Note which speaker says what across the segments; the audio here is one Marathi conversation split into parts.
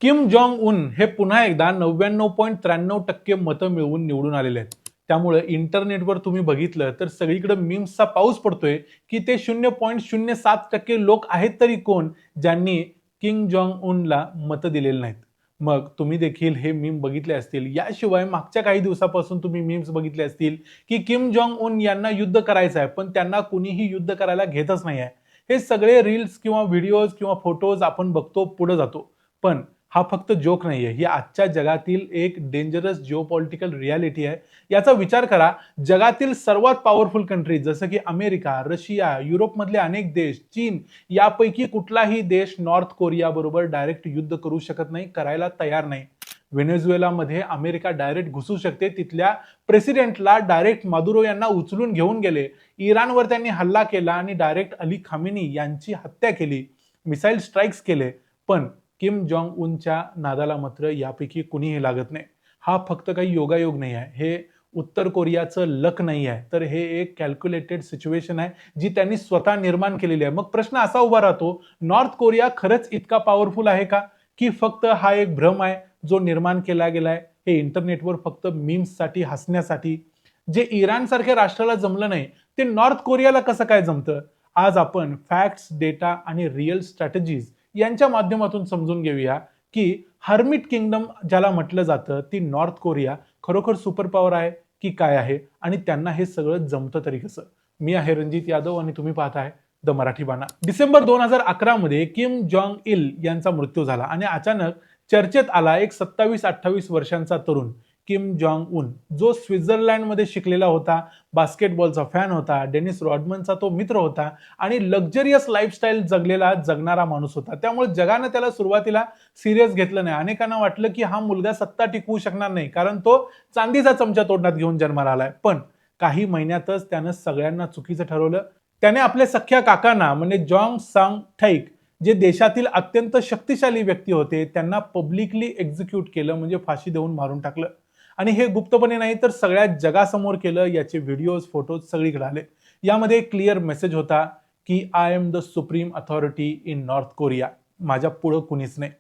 Speaker 1: किम जॉंग उन हे पुन्हा एकदा 99.93% मतं मिळवून निवडून आलेले आहेत. त्यामुळे इंटरनेटवर तुम्ही बघितलं तर सगळीकडे मीम्सचा पाऊस पडतोय की ते 0.07% लोक आहेत तरी कोण ज्यांनी किम जॉंग उनला मतं दिलेली नाहीत. मग तुम्ही देखील हे मीम बघितले असतील. याशिवाय मागच्या काही दिवसापासून तुम्ही मीम्स बघितले असतील की किम जॉंग उन यांना युद्ध करायचं आहे, पण त्यांना कुणीही युद्ध करायला घेतच नाही आहे. हे सगळे रील्स किंवा व्हिडिओज किंवा फोटोज आपण बघतो, पुढे जातो. पण हा फक्त जोक नाहीये, ही आजच्या जगातील एक डेंजरस जिओपॉलिटिकल रियालिटी आहे. याचा विचार करा, जगातील सर्वात पॉवरफुल कंट्री जसं की अमेरिका, रशिया, युरोपमधले अनेक देश, चीन यापैकी कुठलाही देश नॉर्थ कोरिया बरोबर डायरेक्ट युद्ध करू शकत नाही, करायला तयार नाही. व्हेनेझुएलामध्ये अमेरिका डायरेक्ट घुसू शकते, तिथल्या प्रेसिडेंटला डायरेक्ट मादुरो यांना उचलून घेऊन गेले. इराणवर त्यांनी हल्ला केला आणि डायरेक्ट अली खामेनी यांची हत्या केली, मिसाईल स्ट्राईक्स केले. पण किम जॉंग उनच्या नादाला मात्र यापैकी कुणीही लागत नाही. हा फक्त काही योगायोग नाही आहे, हे उत्तर कोरियाचं लक नाही आहे, तर हे एक कॅल्क्युलेटेड सिच्युएशन आहे जी त्यांनी स्वतः निर्माण केलेली आहे. मग प्रश्न असा उभा राहतो, नॉर्थ कोरिया खरंच इतका पॉवरफुल आहे का, की फक्त हा एक भ्रम आहे जो निर्माण केला गेलाय हे इंटरनेटवर फक्त मीम्ससाठी, हसण्यासाठी? जे इराण सारख्या राष्ट्राला जमलं नाही ते नॉर्थ कोरियाला कसं काय जमतं? आज आपण फॅक्ट्स, डेटा आणि रिअल स्ट्रॅटेजीज यांच्या माध्यमातून समजून घेऊया की हर्मिट किंगडम ज्याला म्हटलं जातं ती नॉर्थ कोरिया खरोखर सुपर पॉवर आहे की काय आहे, आणि त्यांना हे सगळं जमतं तरी कसं. मी आहे रणजित यादव आणि तुम्ही पाहताय द मराठी बाणा. डिसेंबर 2011 मध्ये किम जॉंग इल यांचा मृत्यू झाला आणि अचानक चर्चेत आला एक 27-28 वर्षांचा तरुण किम जॉंग उन, जो स्वित्झर्लंडमध्ये शिकलेला होता, बास्केटबॉलचा फॅन होता, डेनिस रॉडमनचा तो मित्र होता आणि लक्झरियस लाईफस्टाईल जगणारा माणूस होता. त्यामुळे जगाने त्याला सुरुवातीला सिरियस घेतलं नाही. अनेकांना वाटलं की हा मुलगा सत्ता टिकवू शकणार नाही, कारण तो चांदीचा चमचा तोंडात घेऊन जन्माला आलाय. पण काही महिन्यातच त्यानं सगळ्यांना चुकीचं ठरवलं. त्याने आपल्या सख्या काकांना म्हणजे जॉंग सांग ठैक, जे देशातील अत्यंत शक्तिशाली व्यक्ती होते, त्यांना पब्लिकली एक्झिक्यूट केलं, म्हणजे फाशी देऊन मारून टाकलं. आणि हे गुप्तपणे नाही तर सगळ्या जगासमोर केलं. याचे व्हिडिओज, फोटोज सगळीकडे आले. यामध्ये एक क्लिअर मेसेज होता की I am the supreme authority in north Korea, माझ्या पुढं कुणीच नाही.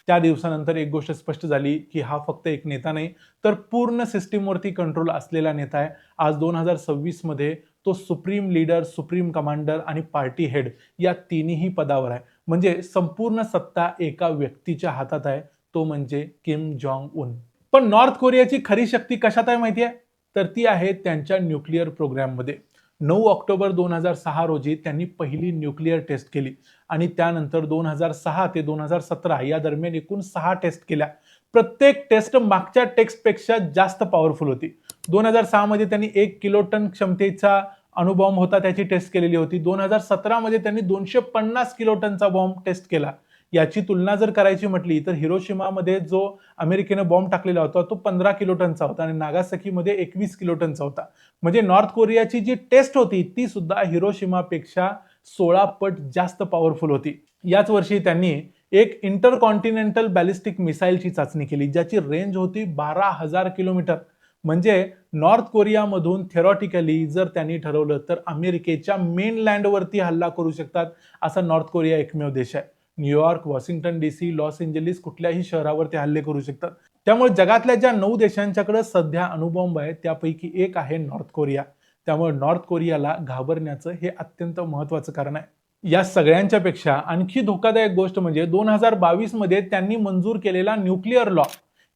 Speaker 1: त्या दिवसानंतर एक गोष्ट स्पष्ट झाली की हा फक्त एक नेता नाही, तर पूर्ण सिस्टीमवरती कंट्रोल असलेला नेता आहे. आज 2026 मध्ये तो सुप्रीम लीडर, सुप्रीम कमांडर आणि पार्टी हेड या तिन्ही पदावर आहे. म्हणजे संपूर्ण सत्ता एका व्यक्तीच्या हातात आहे, तो म्हणजे किम जॉंग उन. पण नॉर्थ कोरियाची खरी शक्ती कशात आहे माहिती आहे? तर ती आहे त्यांच्या न्यूक्लिअर प्रोग्राममध्ये. 9 ऑक्टोबर 2006 रोजी त्यांनी पहिली न्यूक्लिअर टेस्ट केली आणि त्यानंतर 2006 ते 2017 या दरम्यान एकूण 6 टेस्ट केल्या. प्रत्येक टेस्ट मागच्या टेस्टपेक्षा जास्त पॉवरफुल होती. 2006 मध्ये त्यांनी 1 किलोटन क्षमतेचा अणुबॉम्ब होता, त्याची टेस्ट केलेली होती. 2017 मध्ये त्यांनी 250 किलोटनचा बॉम्ब टेस्ट केला. याची तुलना जर करायची म्हटली तर हिरोशिमामध्ये जो अमेरिकेने बॉम्ब टाकलेला होता तो 15 किलोटनचा होता आणि नागासाकीमध्ये 21 किलोटनचा होता. म्हणजे नॉर्थ कोरियाची जी टेस्ट होती ती सुद्धा हिरोशिमापेक्षा 16 पट जास्त पॉवरफुल होती. याच वर्षी त्यांनी एक इंटरकॉन्टिनेंटल बॅलिस्टिक मिसाईलची चाचणी केली, ज्याची रेंज होती 12,000 किलोमीटर. म्हणजे नॉर्थ कोरियामधून थेरॉटिकली जर त्यांनी ठरवलं तर अमेरिकेच्या मेनलँडवरती हल्ला करू शकतात, असा नॉर्थ कोरिया एकमेव देश आहे. New York, Washington DC, Los Angeles कुठल्याही शहरावर ते हल्ले करू शकतात. त्यामुळे जगातल्या ज्या 9 देशांच्याकडे सध्या अणुबॉम्ब आहे त्यापैकी एक आहे नॉर्थ कोरिया. त्यामुळे नॉर्थ कोरियाला घाबरण्याचं हे अत्यंत महत्त्वाचं कारण आहे. या सगळ्यांच्या पेक्षा आणखी धोकादायक गोष्ट म्हणजे 2022 मध्ये त्यांनी मंजूर केलेला न्यूक्लिअर लॉ.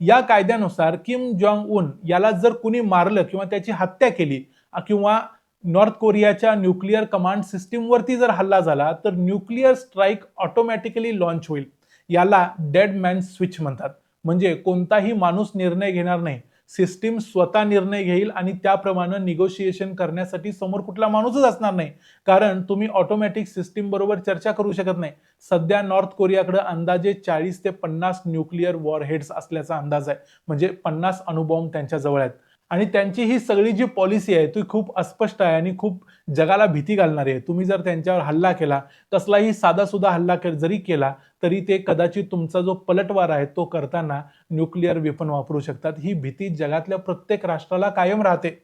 Speaker 1: या कायद्यानुसार किम जॉंग उन याला जर कुणी मारलं किंवा त्याची हत्या केली किंवा नॉर्थ कोरियाच्या न्यूक्लिअर कमांड सिस्टीमवरती जर हल्ला झाला तर न्यूक्लिअर स्ट्राईक ऑटोमॅटिकली लॉन्च होईल. याला डेड मॅन स्विच म्हणतात. म्हणजे कोणताही माणूस निर्णय घेणार नाही, सिस्टीम स्वतः निर्णय घेईल आणि त्याप्रमाणे निगोशिएशन करण्यासाठी समोर कुठला माणूसच असणार नाही, कारण तुम्ही ऑटोमॅटिक सिस्टीम बरोबर चर्चा करू शकत नाही. सध्या नॉर्थ कोरियाकडे अंदाजे 40 ते 50 न्यूक्लिअर वॉरहेड्स असल्याचा अंदाज आहे, म्हणजे 50 अणुबॉम्ब त्यांच्या जवळ आहेत. आणि त्यांची ही सगळी जी पॉलिसी आहे ती खूप अस्पष्ट आहे आणि खूप जगाला भीती घालणारी आहे. तुम्ही जर त्यांच्यावर हल्ला केला, कसलाही साधा हल्ला जरी केला तरी ते कदाचित तुमचा जो पलटवार आहे तो करताना न्यूक्लिअर वेपन वापरू शकतात. ही भीती जगातल्या प्रत्येक राष्ट्राला कायम राहते.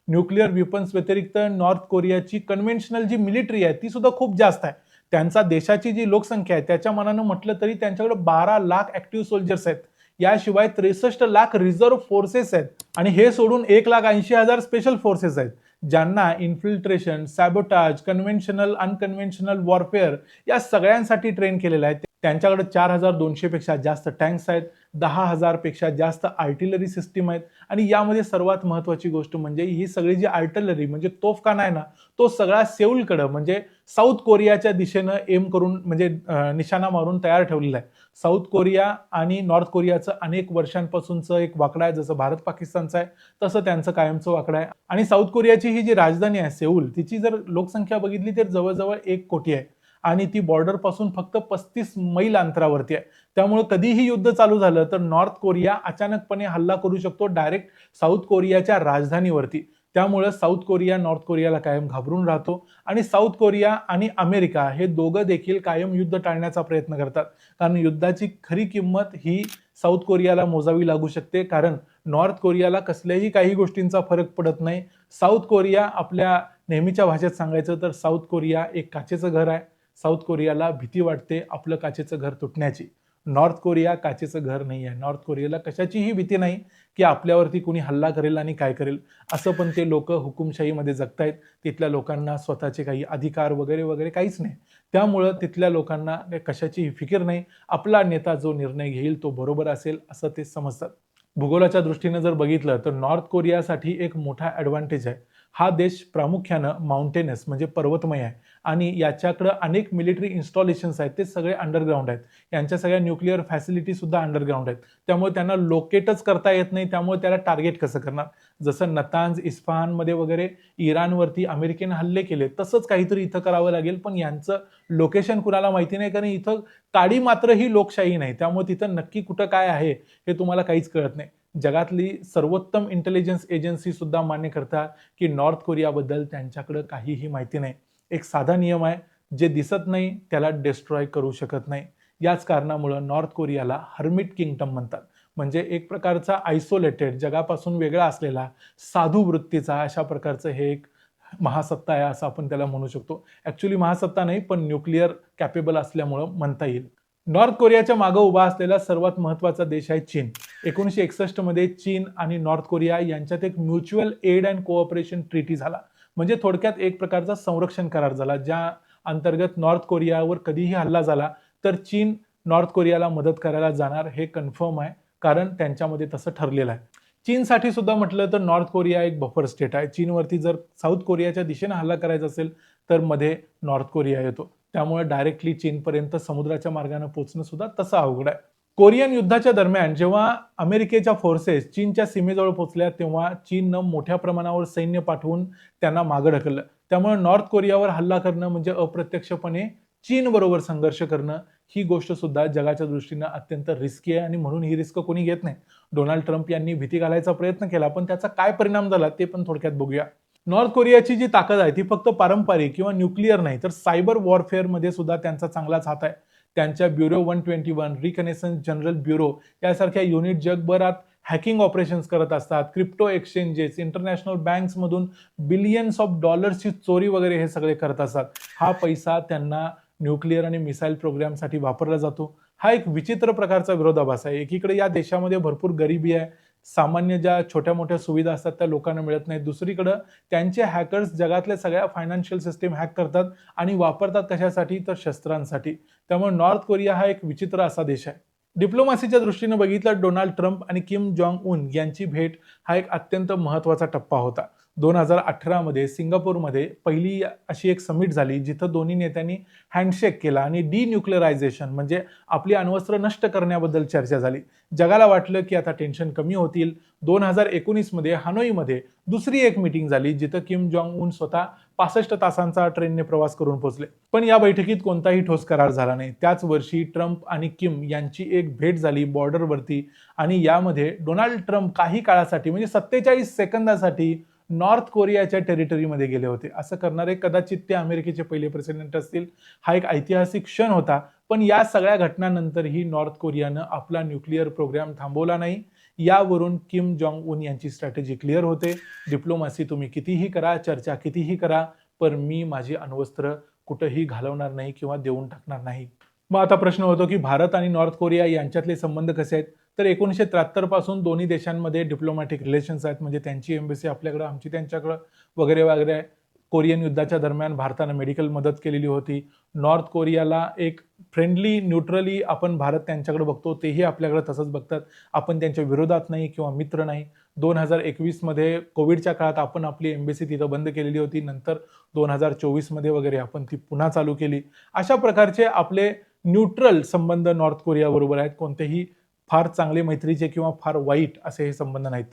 Speaker 1: न्यूक्लिअर वेपन्स व्यतिरिक्त नॉर्थ कोरियाची कन्व्हेन्शनल जी मिलिटरी आहे ती सुद्धा खूप जास्त आहे. त्यांचा देशाची जी लोकसंख्या आहे त्याच्या मानानं म्हटलं तरी त्यांच्याकडे 12 लाख ऍक्टिव्ह सोल्जर्स आहेत. याशिवाय 63 लाख रिझर्व्ह फोर्सेस आहेत आणि हे सोडून 1,80,000 स्पेशल फोर्सेस आहेत, ज्यांना इन्फिल्ट्रेशन, सॅबोटाज, कन्व्हेन्शनल अनकन्व्हेन्शनल वॉरफेअर या सगळ्यांसाठी ट्रेन केलेलं आहे. त्यांच्याकडे 4,200 पेक्षा जास्त टँक्स आहेत, 10,000 पेक्षा जास्त आर्टिलरी सिस्टीम आहेत आणि यामध्ये सर्वात महत्वाची गोष्ट म्हणजे ही सगळी जी आर्टिलरी म्हणजे तोफखाना आहे ना, तो सगळा सेऊलकडे म्हणजे साऊथ कोरियाच्या दिशेनं एम करून म्हणजे निशाणा मारून तयार ठेवलेला आहे. साऊथ कोरिया आणि नॉर्थ कोरियाचं अनेक वर्षांपासूनचं एक वाकडं आहे, जसं भारत पाकिस्तानचं आहे तसं त्यांचं कायमचं वाकडं आहे. आणि साऊथ कोरियाची ही जी राजधानी आहे सेऊल, तिची जर लोकसंख्या बघितली तर जवळजवळ 1 कोटी आहे आणि ती बॉर्डर पासून फक्त 35 मैल अंतरावरती आहे. त्यामुळे कधीही युद्ध चालू झालं तर नॉर्थ कोरिया अचानकपणे हल्ला करू शकतो डायरेक्ट साऊथ कोरियाच्या राजधानीवरती. त्यामुळे साऊथ कोरिया नॉर्थ कोरियाला कायम घाबरून राहतो आणि साऊथ कोरिया आणि अमेरिका हे दोघं देखील कायम युद्ध टाळण्याचा प्रयत्न करतात, कारण युद्धाची खरी किंमत ही साऊथ कोरियाला मोजावी लागू शकते, कारण नॉर्थ कोरियाला कसल्याही काही गोष्टींचा फरक पडत नाही. साऊथ कोरिया आपल्या नेहमीच्या भाषेत सांगायचं तर साऊथ कोरिया एक काचेचं घर आहे. साऊथ कोरियाला भीती वाटते आपलं काचेचं घर तुटण्याची. नॉर्थ कोरिया काचेचं घर नाही आहे. नॉर्थ कोरियाला कशाचीही भीती नाही की आपल्यावरती कुणी हल्ला करेल आणि काय करेल, असं पण ते लोक हुकुमशाहीमध्ये जगतायत. तिथल्या लोकांना स्वतःचे काही अधिकार वगैरे वगैरे काहीच नाही. त्यामुळं तिथल्या लोकांना कशाचीही फिकीर नाही. आपला नेता जो निर्णय घेईल तो बरोबर असेल असं ते समजतात. भूगोलाच्या दृष्टीने जर बघितलं तर नॉर्थ कोरियासाठी एक मोठा ॲडव्हान्टेज आहे. हा देश प्रामुख्यानं माउंटेनस म्हणजे पर्वतमय आहे आणि याच्याकडे अनेक मिलिटरी इन्स्टॉलेशन्स आहेत, ते सगळे अंडरग्राऊंड आहेत. यांच्या सगळ्या न्यूक्लिअर फॅसिलिटी सुद्धा अंडरग्राऊंड आहेत. त्यामुळे त्यांना लोकेटच करता येत नाही. त्यामुळे त्याला टार्गेट कसं करणार? जसं नतांज, इस्फहानमध्ये वगैरे इराणवरती अमेरिकेने हल्ले केले, तसंच काहीतरी इथं करावं लागेल. पण यांचं लोकेशन कुणाला माहिती नाही, कारण इथं काडी मात्र ही लोकशाही नाही. त्यामुळे तिथं नक्की कुठं काय आहे हे तुम्हाला काहीच कळत नाही. जगातली सर्वोत्तम इंटेलिजन्स एजन्सी सुद्धा मान्य करतात की नॉर्थ कोरियाबद्दल त्यांच्याकडे काहीही माहिती नाही. एक साधा नियम आहे, जे दिसत नाही त्याला डिस्ट्रॉय करू शकत नाही. याच कारणामुळे नॉर्थ कोरियाला हर्मिट किंगडम म्हणतात. म्हणजे एक प्रकारचा आयसोलेटेड, जगापासून वेगळा असलेला, साधू वृत्तीचा अशा प्रकारचं हे एक महासत्ता आहे असं आपण त्याला म्हणू शकतो. ऍक्च्युली महासत्ता नाही, पण न्यूक्लिअर कॅपेबल असल्यामुळं म्हणता येईल. नॉर्थ कोरियाच्या मागे उभा असलेला सर्वात महत्वाचा देश आहे चीन. 1961 मध्ये चीन आणि नॉर्थ कोरिया यांच्यात एक mutual aid and cooperation treaty झाला. म्हणजे थोडक्यात एक प्रकारचा संरक्षण करार झाला, ज्या अंतर्गत नॉर्थ कोरियावर कधीही हल्ला झाला तर चीन नॉर्थ कोरियाला मदत करायला जाणार हे कन्फर्म आहे, कारण त्यांच्यामध्ये तसं ठरलेलं आहे. चीनसाठी सुद्धा म्हटलं तर नॉर्थ कोरिया एक बफर स्टेट आहे. चीनवरती जर साऊथ कोरियाच्या दिशेने हल्ला करायचा असेल तर मध्ये नॉर्थ कोरिया येतो. त्यामुळे डायरेक्टली चीनपर्यंत समुद्राच्या मार्गाने पोहोचणं सुद्धा तसं अवघड आहे. कोरियन युद्धाच्या दरम्यान जेव्हा अमेरिकेच्या फोर्सेस चीनच्या सीमेजवळ पोहोचल्या तेव्हा चीननं मोठ्या प्रमाणावर सैन्य पाठवून त्यांना मागे ढकललं. त्यामुळे नॉर्थ कोरियावर हल्ला करणं म्हणजे अप्रत्यक्षपणे चीन बरोबर संघर्ष करणं, ही गोष्ट सुद्धा जगाच्या दृष्टीनं अत्यंत रिस्की आहे आणि म्हणून ही रिस्क कोणी घेत नाही. डोनाल्ड ट्रम्प यांनी भीती घालायचा प्रयत्न केला, पण त्याचा काय परिणाम झाला ते पण थोडक्यात बघूया. नॉर्थ कोरियाची जी ताकद आहे ती फक्त पारंपरिक किंवा न्यूक्लिअर नाही, तर सायबर वॉरफेअरमध्ये सुद्धा त्यांचा चांगलाच हात आहे. त्यांच्या ब्युरो 121, रिकनेसन्स जनरल ब्युरो यासारख्या युनिट जगभरात हॅकिंग ऑपरेशन्स करत असतात. क्रिप्टो एक्सचेंजेस, इंटरनॅशनल बँक्समधून बिलियन्स ऑफ डॉलर्सची चोरी वगैरे हे सगळे करत असतात. हा पैसा त्यांना न्यूक्लिअर आणि मिसाईल प्रोग्रामसाठी वापरला जातो. हा एक विचित्र प्रकारचा विरोधाभास आहे. एकीकडे या देशामध्ये भरपूर गरिबी आहे, सामान्य ज्या छोट्या मोठ्या सुविधा असतात त्या लोकांना मिळत नाहीत. दुसरीकडं त्यांचे हॅकर्स जगातल्या सगळ्या फायनान्शियल सिस्टीम हॅक करतात आणि वापरतात कशासाठी, तर शस्त्रांसाठी. त्यामुळे नॉर्थ कोरिया हा एक विचित्र असा देश आहे. डिप्लोमसीच्या दृष्टीने बघितलं डोनाल्ड ट्रम्प आणि किम जॉंग उन यांची भेट हा एक अत्यंत महत्वाचा टप्पा होता. 2018 मध्ये सिंगापूरमध्ये पहिली अशी एक समिट झाली जिथं दोन्ही नेत्यांनी हँडशेक केला आणि डिन्यूक्लिअरायझेशन म्हणजे आपली अण्वस्त्र नष्ट करण्याबद्दल चर्चा झाली. जगाला वाटलं की आता टेन्शन कमी होतील. 2019 मध्ये हानोईमध्ये दुसरी एक मीटिंग झाली जिथं किम जॉंग उन स्वतः 65 तासांचा ट्रेनने प्रवास करून पोहोचले. पण या बैठकीत कोणताही ठोस करार झाला नाही. त्याच वर्षी ट्रम्प आणि किम यांची एक भेट झाली बॉर्डरवरती आणि यामध्ये डोनाल्ड ट्रम्प काही काळासाठी म्हणजे 47 सेकंदासाठी नॉर्थ कोरियाच्या टेरिटरीमध्ये गेले होते. असं करणारे कदाचित ते अमेरिकेचे पहिले प्रेसिडेंट असतील. हा एक ऐतिहासिक क्षण होता. पण या सगळ्या घटनांनंतरही नॉर्थ कोरियानं आपला न्यूक्लिअर प्रोग्राम थांबवला नाही. यावरून किम जॉंग उन यांची स्ट्रॅटेजी क्लिअर होते. डिप्लोमसी तुम्ही कितीही करा, चर्चा कितीही करा, पण मी माझी अण्वस्त्र कुठंही घालवणार नाही किंवा देऊन टाकणार नाही. मग आता प्रश्न होतो की भारत आणि नॉर्थ कोरिया यांच्यातले संबंध कसे आहेत? तर 1973 पासून दोन्ही देशांमध्ये डिप्लोमॅटिक रिलेशन्स आहेत, म्हणजे त्यांची एम्बेसी आपल्याकडं, आमची त्यांच्याकडं वगैरे वगैरे आहे. कोरियन युद्धाच्या दरम्यान भारतानं मेडिकल मदत केलेली होती. नॉर्थ कोरियाला एक फ्रेंडली न्यूट्रली आपण भारत त्यांच्याकडे बघतो, तेही आपल्याकडे तसंच बघतात. आपण त्यांच्या विरोधात नाही किंवा मित्र नाही. 2021 मध्ये कोविडच्या काळात आपण आपली एम्बेसी तिथं बंद केलेली होती. नंतर 2024 मध्ये वगैरे आपण ती पुन्हा चालू केली. अशा प्रकारचे आपले न्यूट्रल संबंध नॉर्थ कोरिया बरोबर आहेत. कोणतेही फार चांगले मैत्रीचे किंवा फार वाईट असे हे संबंध नाहीत.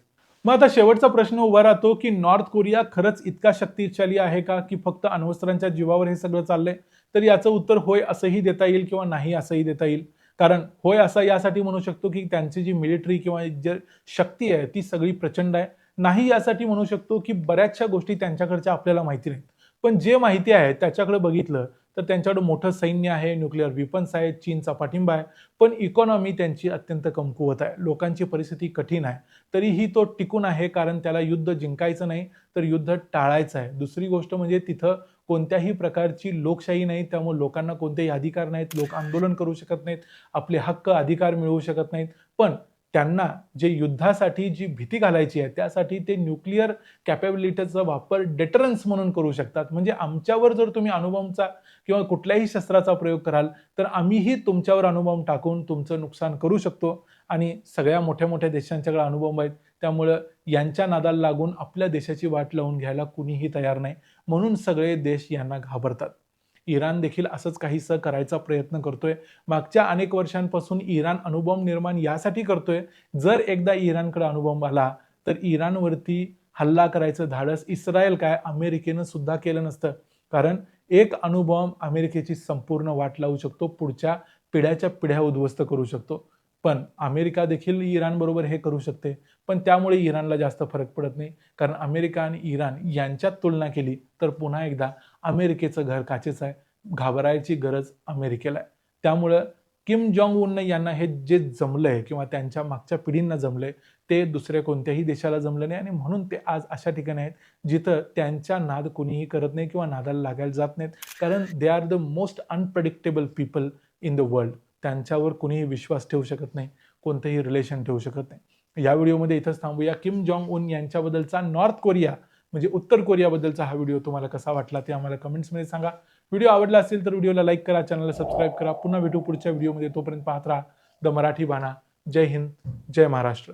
Speaker 1: मग आता शेवटचा प्रश्न उभा राहतो की नॉर्थ कोरिया खरंच इतका शक्तिशाली आहे का, की फक्त अण्वस्त्रांच्या जीवावर हे सगळं चाललंय? तर याचं उत्तर होय असंही देता येईल किंवा नाही असंही देता येईल. कारण होय असं यासाठी म्हणू शकतो की त्यांची जी मिलिटरी किंवा जी शक्ती आहे ती सगळी प्रचंड आहे. नाही यासाठी म्हणू शकतो की बऱ्याचशा गोष्टी त्यांच्याकडच्या आपल्याला माहिती नाहीत. पण जे माहिती आहे त्याच्याकडे बघितलं तर त्यांच्याकडे मोठं सैन्य आहे, न्यूक्लिअर वेपन्स आहेत, चीनचा पाठिंबा आहे. पण इकॉनॉमी त्यांची अत्यंत कमकुवत आहे. लोकांची परिस्थिती कठीण आहे. तरीही तो टिकून आहे, कारण त्याला युद्ध जिंकायचं नाही तर युद्ध टाळायचं आहे. दुसरी गोष्ट म्हणजे तिथं कोणत्याही प्रकारची लोकशाही नाही, त्यामुळे लोकांना कोणतेही अधिकार नाहीत, लोक आंदोलन करू शकत नाहीत, आपले हक्क अधिकार मिळवू शकत नाहीत. पण त्यांना जे युद्धासाठी जी भीती घालायची आहे त्यासाठी ते न्यूक्लिअर कॅपेबिलिटीचा वापर डेटरन्स म्हणून करू शकतात. म्हणजे आमच्यावर जर तुम्ही अणुबॉम्बचा किंवा कुठल्याही शस्त्राचा प्रयोग कराल तर आम्हीही तुमच्यावर अणुबॉम्ब टाकून तुमचं नुकसान करू शकतो. आणि सगळ्या मोठ्या मोठ्या देशांच्याकडे अणुबॉम्ब आहेत, त्यामुळं यांच्या नादाला लागून आपल्या देशाची वाट लावून घ्यायला कुणीही तयार नाही. म्हणून सगळे देश यांना घाबरतात. इराण देखील असंच काहीसं करायचा प्रयत्न करतोय. मागच्या अनेक वर्षांपासून इराण अणुबॉम्ब निर्माण यासाठी करतोय, जर एकदा इराणकडे अणुबॉम्ब आला तर इराणवरती हल्ला करायचं धाडस इस्रायल काय अमेरिकेनं सुद्धा केलं नसतं. कारण एक अणुबॉम्ब अमेरिकेची संपूर्ण वाट लावू शकतो, पुढच्या पिढ्याच्या पिढ्या उद्ध्वस्त करू शकतो. पण अमेरिका देखील इराण बरोबर हे करू शकते, पण त्यामुळे इराणला जास्त फरक पडत नाही. कारण अमेरिका आणि इराण यांच्यात तुलना केली तर पुन्हा एकदा अमेरिकेचं घर काचेचं आहे. घाबरायची गरज अमेरिकेला आहे. त्यामुळं किम जॉंग उन यांना हे जे जमलंय किंवा त्यांच्या मागच्या पिढींना जमलंय ते दुसऱ्या कोणत्याही देशाला जमलं नाही, आणि म्हणून ते आज अशा ठिकाणी आहेत जिथं त्यांच्या नाद कोणीही करत नाही किंवा नादाला लागायला जात नाहीत. कारण they are the most unpredictable people in the world. त्यांच्यावर कुणीही विश्वास ठेवू शकत नाही, कोणतंही रिलेशन ठेवू शकत नाही. या व्हिडिओमध्ये इथंच थांबूया. किम जॉंग उन यांच्याबद्दलचा नॉर्थ कोरिया म्हणजे उत्तर कोरियाबद्दलचा हा व्हिडिओ तुम्हाला कसा वाटला ते आम्हाला कमेंट्समध्ये सांगा. व्हिडिओ आवडला असेल तर व्हिडिओला लाईक करा, चॅनलला सबस्क्राईब करा. पुन्हा भेटू पुढच्या व्हिडिओमध्ये. तोपर्यंत पाहत राहा द मराठी बाणा. जय हिंद, जय महाराष्ट्र.